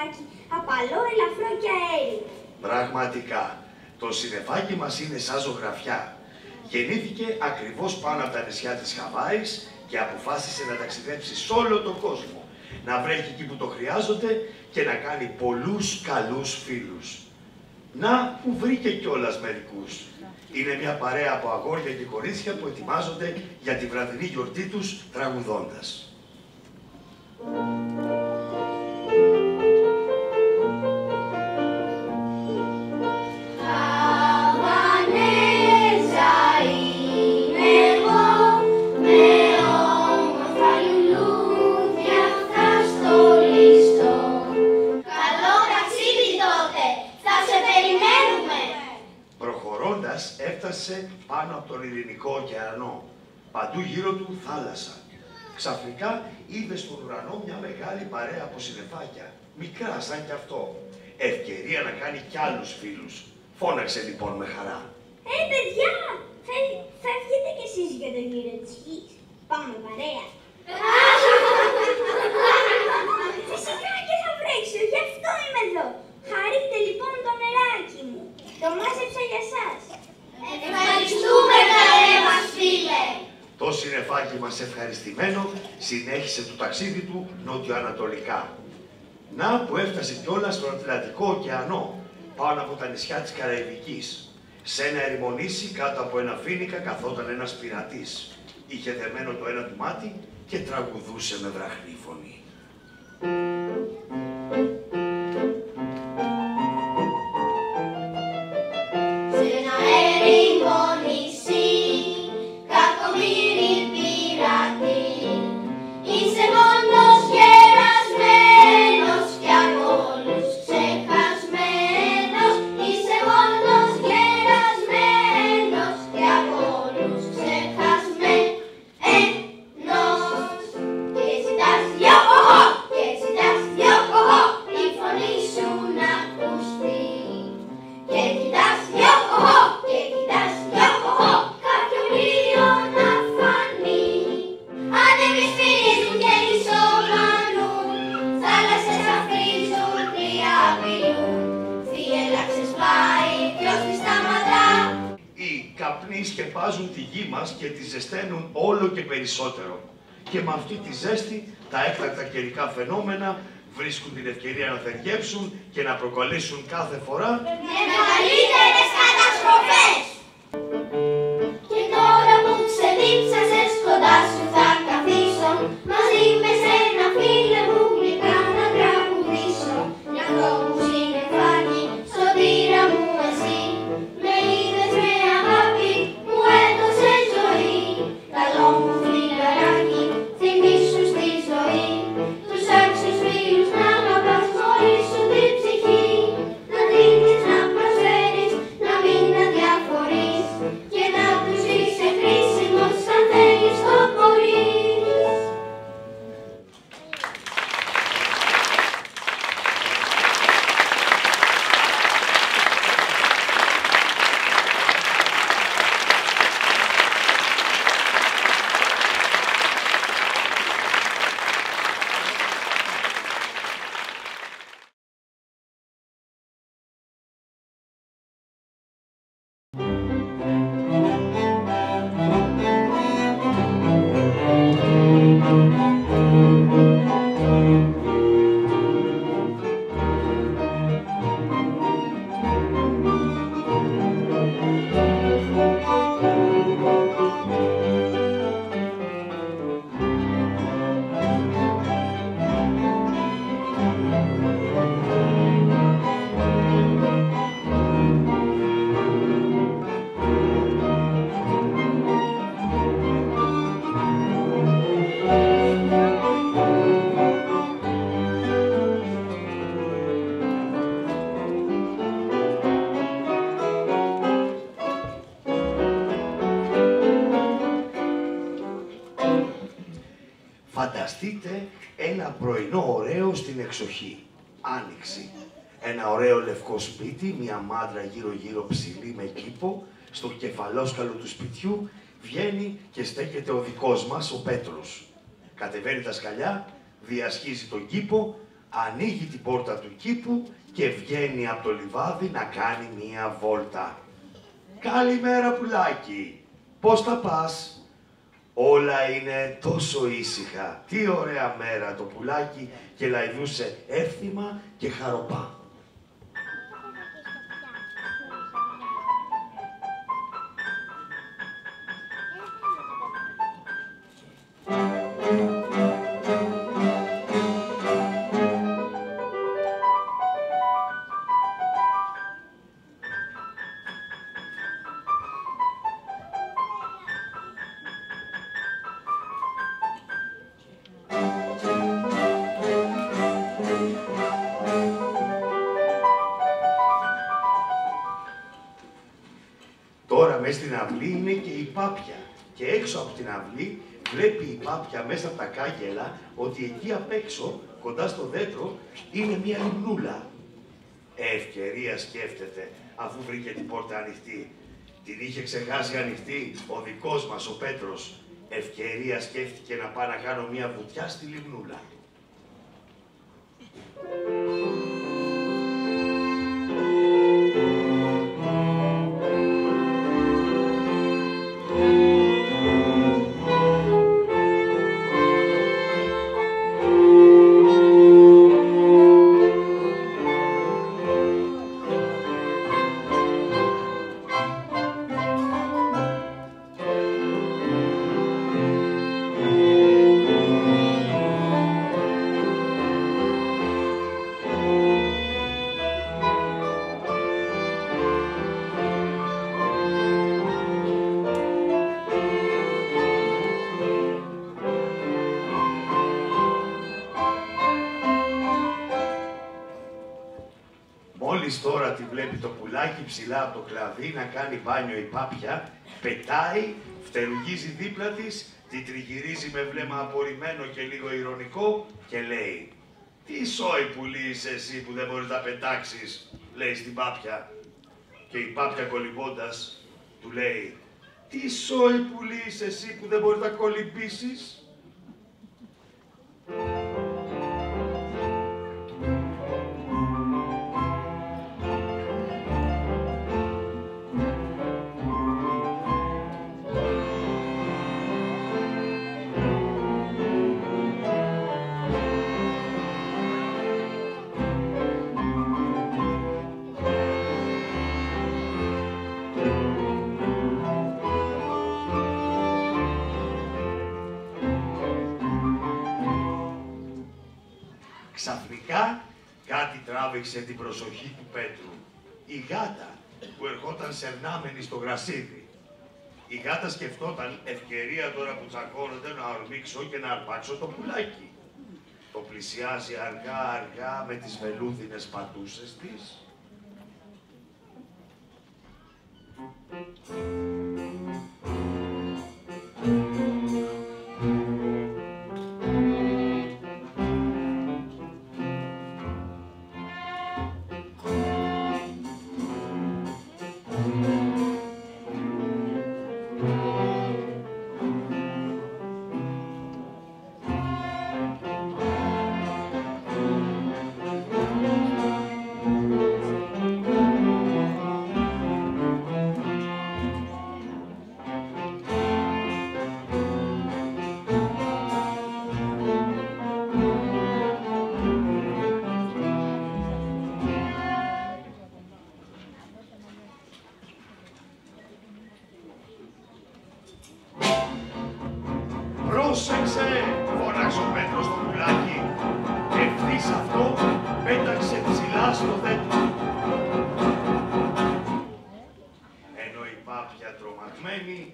συννεφάκι, απαλό, ελαφρό και αέριο. Πραγματικά, το συννεφάκι μας είναι σαν ζωγραφιά. Γεννήθηκε ακριβώς πάνω από τα νησιά της Χαβάης και αποφάσισε να ταξιδέψει σε όλο τον κόσμο. Να βρέχει εκεί που το χρειάζονται και να κάνει πολλούς καλούς φίλους. Να που βρήκε κιόλας μερικούς. Είναι μια παρέα από αγόρια και κορίτσια που ετοιμάζονται για τη βραδινή γιορτή τους τραγουδώντας. Έφτασε πάνω από τον Ειρηνικό ωκεανό. Παντού γύρω του θάλασσα. Ξαφνικά είδε στον ουρανό μια μεγάλη παρέα από συννεφάκια. Μικρά σαν κι αυτό. Ευκαιρία να κάνει κι άλλους φίλους. Φώναξε λοιπόν με χαρά. Παιδιά! Φεύγετε κι εσείς για το γύρο της γης. Πάμε παρέα. Φυσικά και θα βρέξω, γι' αυτό είμαι εδώ. Χαρείτε λοιπόν το νεράκι μου. Το μάζεψα για σας. Ευχαριστούμε καλέ μας φίλε! Το συννεφάκι μας ευχαριστημένο συνέχισε το ταξίδι του νότιο-ανατολικά. Να που έφτασε κιόλας στον Ατλαντικό ωκεανό, πάνω από τα νησιά της Καραϊβικής. Σε ένα ερημονήσι κάτω από ένα φοίνικα καθόταν ένας πειρατής. Είχε δεμένο το ένα του μάτι και τραγουδούσε με βραχνή φωνή. Σκεπάζουν τη γη μας και τη ζεσταίνουν όλο και περισσότερο. Και με αυτή τη ζέστη, τα έκτακτα καιρικά φαινόμενα βρίσκουν την ευκαιρία να θεργέψουν και να προκαλέσουν κάθε φορά μεγαλύτερες καταστροφές. Και τώρα που ξεδίψασες κοντά σου θα καθίσω, μαζί με σένα φίλε μου γλυκά να τραγουδήσω. Για αυτό που συννεφάκι, σωτήρα μου εσύ, με είδες με αγάπη, μου έδωσες ζωή. Καλό μου φιλαράκι, θυμήσου στη ζωή, τους άξιους φίλους να αγαπάς χωρίς σου την ψυχή. Να δίνεις, να προσφέρεις, να μην αδιαφορείς και να τους είσαι χρήσιμος αν θέλεις το μπορείς. Φανταστείτε ένα πρωινό ωραίο στην εξοχή. Άνοιξη. Ένα ωραίο λευκό σπίτι, μια μάντρα γύρω-γύρω ψηλή με κήπο. Στο κεφαλόσκαλο του σπιτιού βγαίνει και στέκεται ο δικός μας, ο Πέτρος. Κατεβαίνει τα σκαλιά, διασχίζει τον κήπο, ανοίγει την πόρτα του κήπου και βγαίνει από το λιβάδι να κάνει μία βόλτα. «Καλημέρα, πουλάκι! Πώς θα πας?» «Όλα είναι τόσο ήσυχα. Τι ωραία μέρα!» Το πουλάκι και λαϊδούσε εύθυμα και χαροπά. Τώρα μέσα στην αυλή είναι και η Πάπια και έξω από την αυλή βλέπει η Πάπια μέσα από τα κάγκελα ότι εκεί απ' έξω, κοντά στο δέντρο, είναι μια λιμνούλα. Ευκαιρία σκέφτεται, αφού βρήκε την πόρτα ανοιχτή. Την είχε ξεχάσει ανοιχτή ο δικός μας ο Πέτρος. Ευκαιρία σκέφτηκε να πάει να κάνω μια βουτιά στη λιμνούλα. Μόλις τώρα τη βλέπει το πουλάκι ψηλά από το κλαδί να κάνει μπάνιο η Πάπια, πετάει, φτερουγίζει δίπλα της, τη τριγυρίζει με βλέμμα απορριμμένο και λίγο ηρωνικό και λέει «Τι σόι πουλί είσαι εσύ που δεν μπορείς να πετάξεις», λέει στην Πάπια. Και η Πάπια κολυμπώντας του λέει «Τι σόι πουλί είσαι εσύ που δεν μπορείς να κολυμπήσεις». Ξαφνικά κάτι τράβηξε την προσοχή του Πέτρου. Η γάτα που ερχόταν σερνάμενη στο γρασίδι. Η γάτα σκεφτόταν ευκαιρία τώρα που τσακώνονται να ορμήξω και να αρπάξω το πουλάκι. Το πλησιάζει αργά αργά με τις βελούδινες πατούσες της. «Πρόσεξε», φώναξε ο Πέτρος στο πουλάκι και ευθύς αυτό πέταξε ψηλά στο δέντρο. Ενώ η Πάπια τρομαγμένη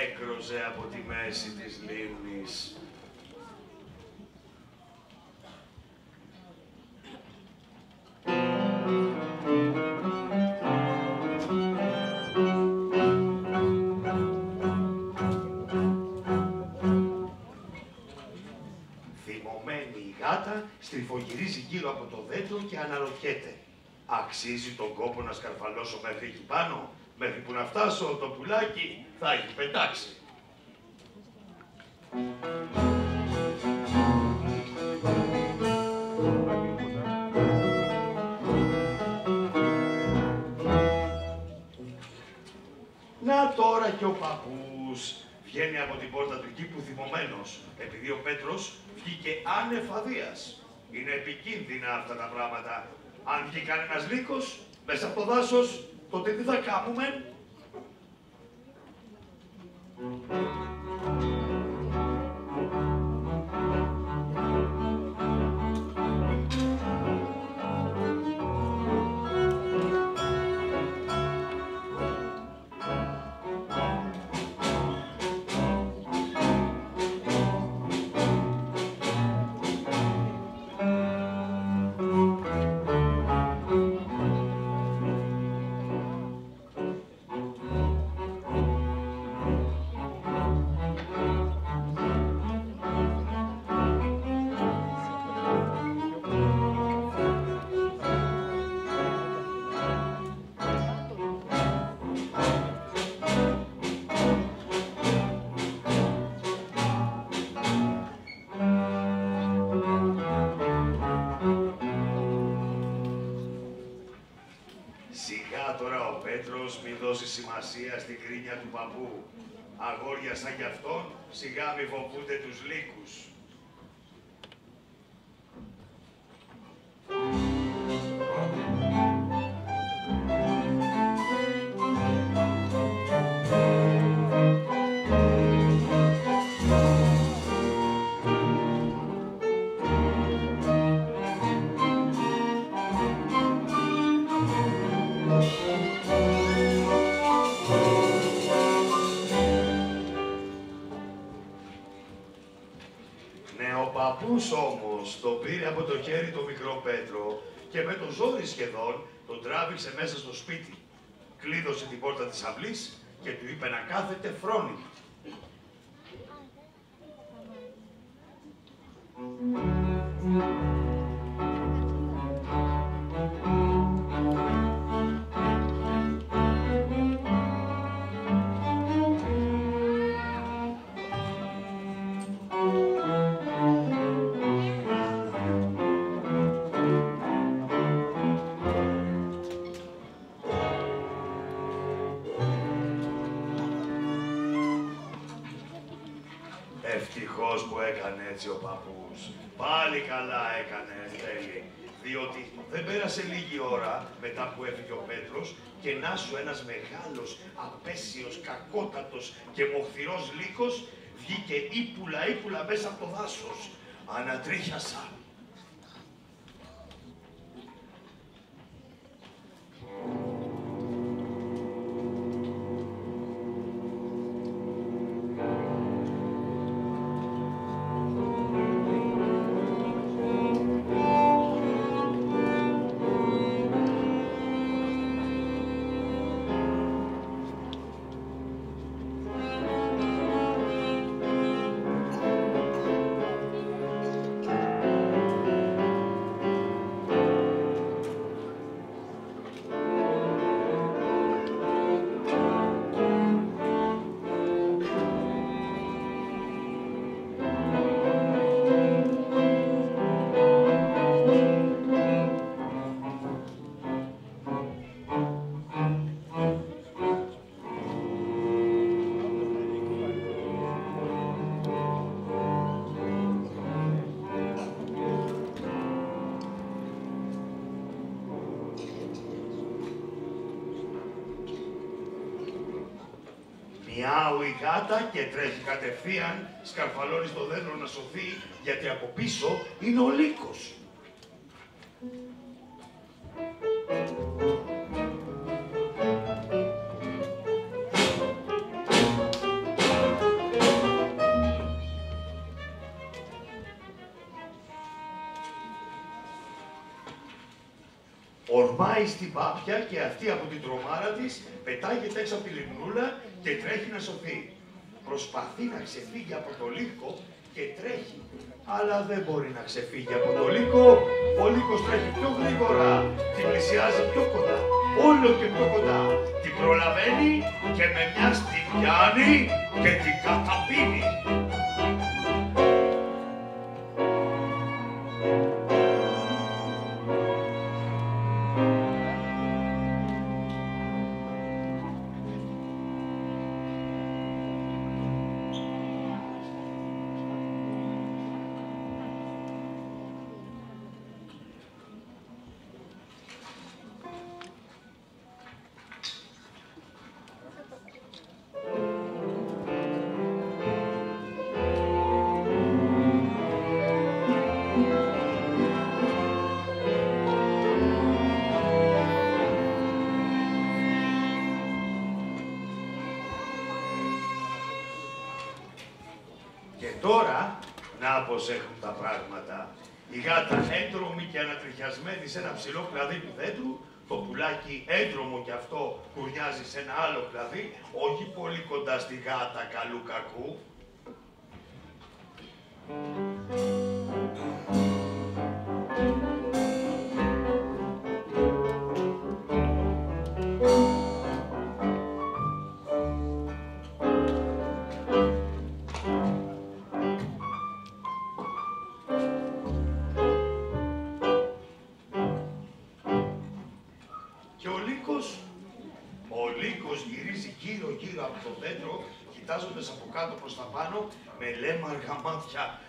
έκροζε από τη μέση της λίμνης. Η γάτα στριφογυρίζει γύρω από το δέντρο και αναρωτιέται. Αξίζει τον κόπο να σκαρφαλώσω μέχρι εκεί πάνω? Μέχρι που να φτάσω το πουλάκι θα έχει πετάξει. Να τώρα και ο παππούς βγαίνει από την πόρτα του κήπου θυμωμένος, επειδή ο Πέτρος βγήκε άνευ αδείας. Είναι επικίνδυνα αυτά τα πράγματα. Αν βγει κανένας λύκος μέσα από το δάσος, τότε τι θα κάνουμε? Μη δώσει σημασία στην κρίνια του παππού. Αγόρια σαν κι αυτόν, σιγά μη φοβούνται τους λύκους. Όμως τον πήρε από το χέρι το μικρό Πέτρο και με το ζόρι σχεδόν τον τράβηξε μέσα στο σπίτι. Κλείδωσε την πόρτα της αυλής και του είπε να κάθεται φρόνημα. Ευτυχώς που έκανε έτσι ο παππούς. Πάλι καλά έκανε, Στέλη. Διότι δεν πέρασε λίγη ώρα μετά που έφυγε ο Πέτρος και να σου ένας μεγάλος, απέσιος, κακότατος και μοχθηρός λύκος βγήκε ύπουλα μέσα από το δάσος. Ανατρίχιασα. Μιάου η γάτα και τρέχει κατευθείαν, σκαρφαλώνει στο δέντρο να σωθεί, γιατί από πίσω είναι ο λύκος. Ορμάει στην πάπια και αυτή από την τρομάρα της πετάγεται έξω από τη λιμνούλα και τρέχει να σωθεί. Προσπαθεί να ξεφύγει από το λύκο και τρέχει, αλλά δεν μπορεί να ξεφύγει από το λύκο. Ο λύκος τρέχει πιο γρήγορα, την πλησιάζει πιο κοντά, όλο και πιο κοντά. Την προλαβαίνει και με μια την πιάνει και την καταπίνει. Τώρα, να πως έχουν τα πράγματα. Η γάτα έντρομη και ανατριχιασμένη σε ένα ψηλό κλαδί του δέντρου, το πουλάκι έντρομο κι αυτό κουρνιάζει σε ένα άλλο κλαδί, όχι πολύ κοντά στη γάτα καλού κακού. Ο λύκος γυρίζει γύρω-γύρω από το δέντρο, κοιτάζοντας από κάτω προς τα πάνω, με λέμαργα μάτια.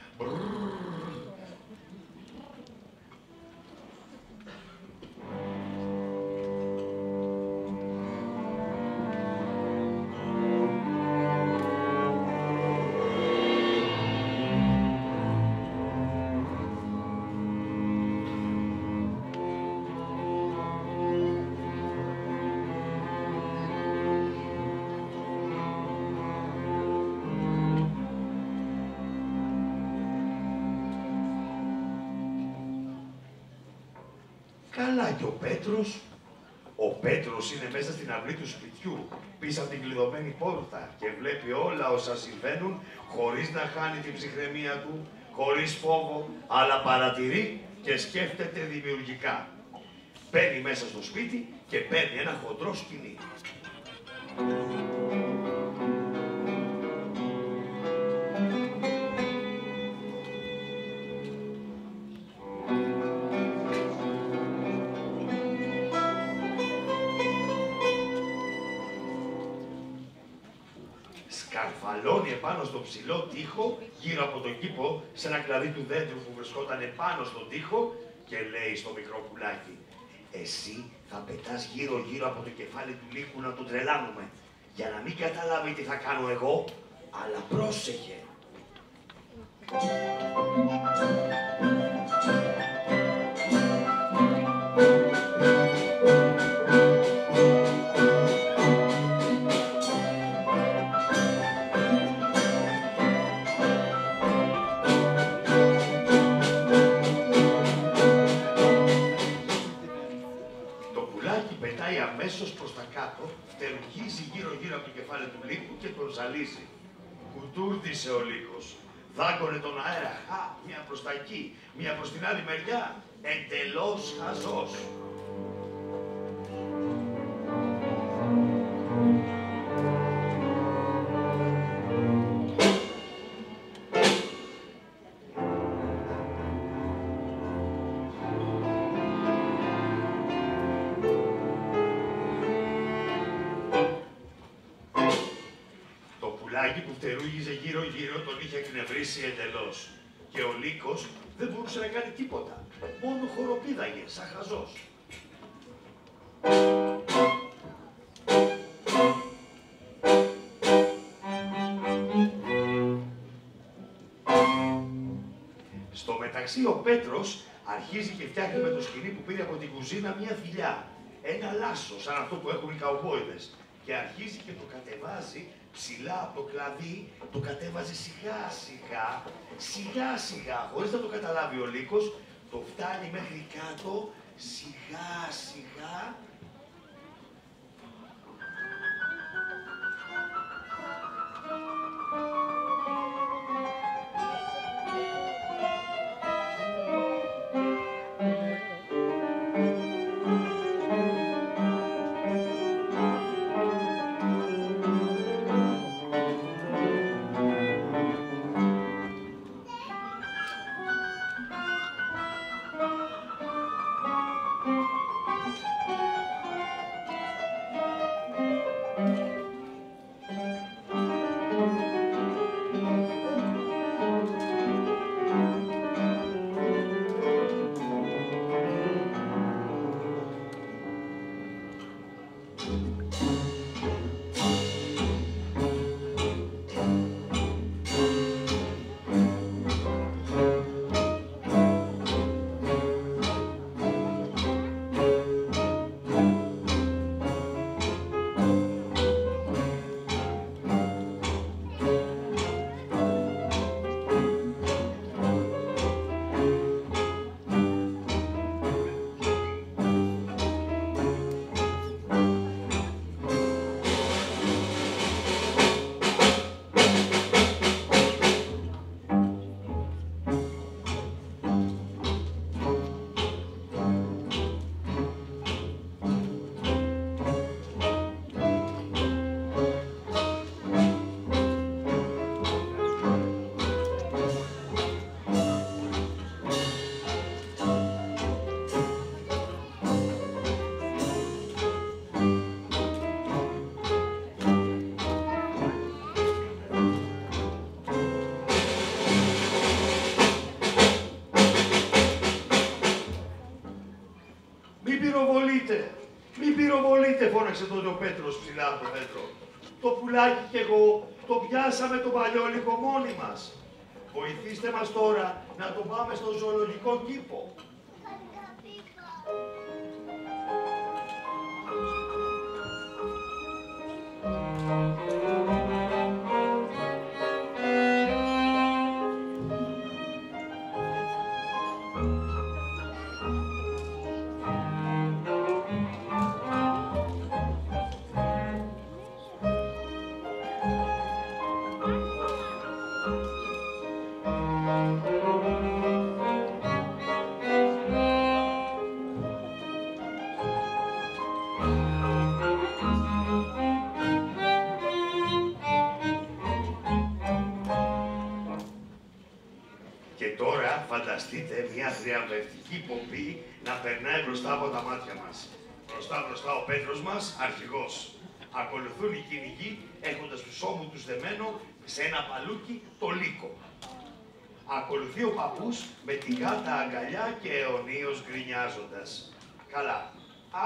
Καλά και ο Πέτρος είναι μέσα στην αυλή του σπιτιού, πίσω από την κλειδωμένη πόρτα και βλέπει όλα όσα συμβαίνουν χωρίς να χάνει την ψυχραιμία του, χωρίς φόβο, αλλά παρατηρεί και σκέφτεται δημιουργικά. Μπαίνει μέσα στο σπίτι και παίρνει ένα χοντρό σκοινί. Σκαρφαλώνει επάνω στο ψηλό τοίχο, γύρω από τον κήπο, σε ένα κλαδί του δέντρου που βρισκόταν επάνω στον τοίχο και λέει στο μικρό πουλάκι: «Εσύ θα πετάς γύρω-γύρω από το κεφάλι του λύκου να τον τρελάνουμε, για να μην καταλάβει τι θα κάνω εγώ, αλλά πρόσεχε». Αμέσως προς τα κάτω, φτερουγίζει γύρω-γύρω από το κεφάλι του λύκου και τον ζαλίζει. Κουτούρδισε ο λύκος. Δάγκωνε τον αέρα. Μία προς τα εκεί, μία προς την άλλη μεριά. Εντελώς χαζός. Που φτερούγιζε γύρω-γύρω τον είχε εκνευρίσει εντελώς. Και ο λύκος δεν μπορούσε να κάνει τίποτα. Μόνο χοροπήδαγε, σαν χαζός. Στο μεταξύ ο Πέτρος αρχίζει και φτιάχνει με το σκοινί που πήρε από την κουζίνα μια θηλιά. Ένα λάσο σαν αυτό που έχουν οι καουμπόιδες. Και αρχίζει και το κατεβάζει ψηλά από το κλαδί, το κατέβαζε σιγά-σιγά, χωρίς να το καταλάβει ο λύκος, το φτάνει μέχρι κάτω, σιγά-σιγά. φώναξε τότε ο Πέτρος ψηλά από το μέτρο. Το πουλάκι κι εγώ το πιάσαμε το παλιόλικο μόνοι μας. Βοηθήστε μας τώρα να το πάμε στο ζωολογικό κήπο. Και τώρα φανταστείτε μια θριαμβευτική πομπή να περνάει μπροστά από τα μάτια μας. Μπροστά ο Πέτρος μας, αρχηγός. Ακολουθούν οι κυνηγοί έχοντας τους ώμους τους δεμένο σε ένα παλούκι το λύκο. Ακολουθεί ο παππούς με την γάτα αγκαλιά και αιωνίως γκρινιάζοντας. Καλά,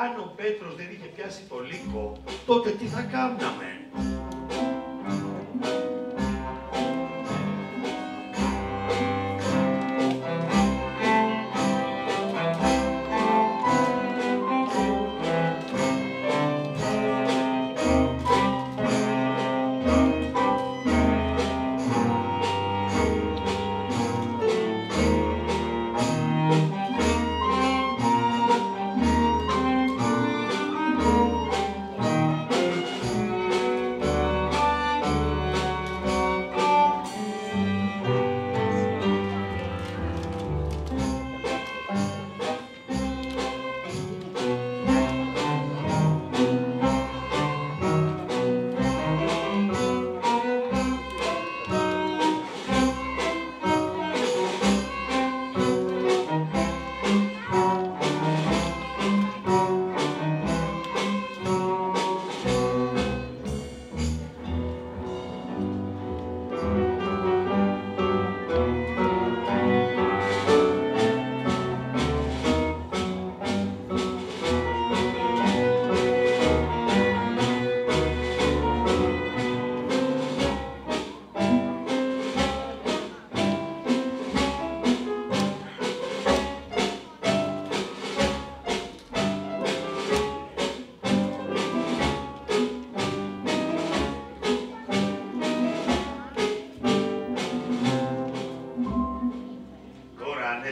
αν ο Πέτρος δεν είχε πιάσει το λύκο, τότε τι θα κάμναμε?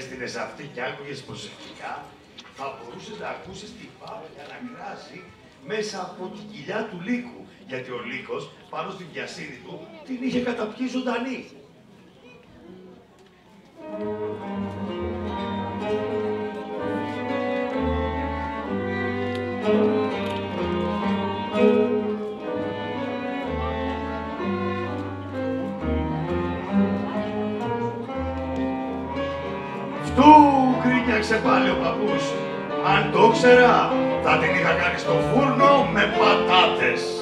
έστειλες αυτή και άκουγες προσεκτικά, θα μπορούσες να ακούσεις την Πάπια να κράζει μέσα από την κοιλιά του λύκου, γιατί ο λύκος πάνω στην πιασίνη του την είχε καταπιεί ζωντανή. Φτού, γκρίνιαξε πάλι ο παππούς. Αν το ξέρα, θα την είχα κάνει στο φούρνο με πατάτες.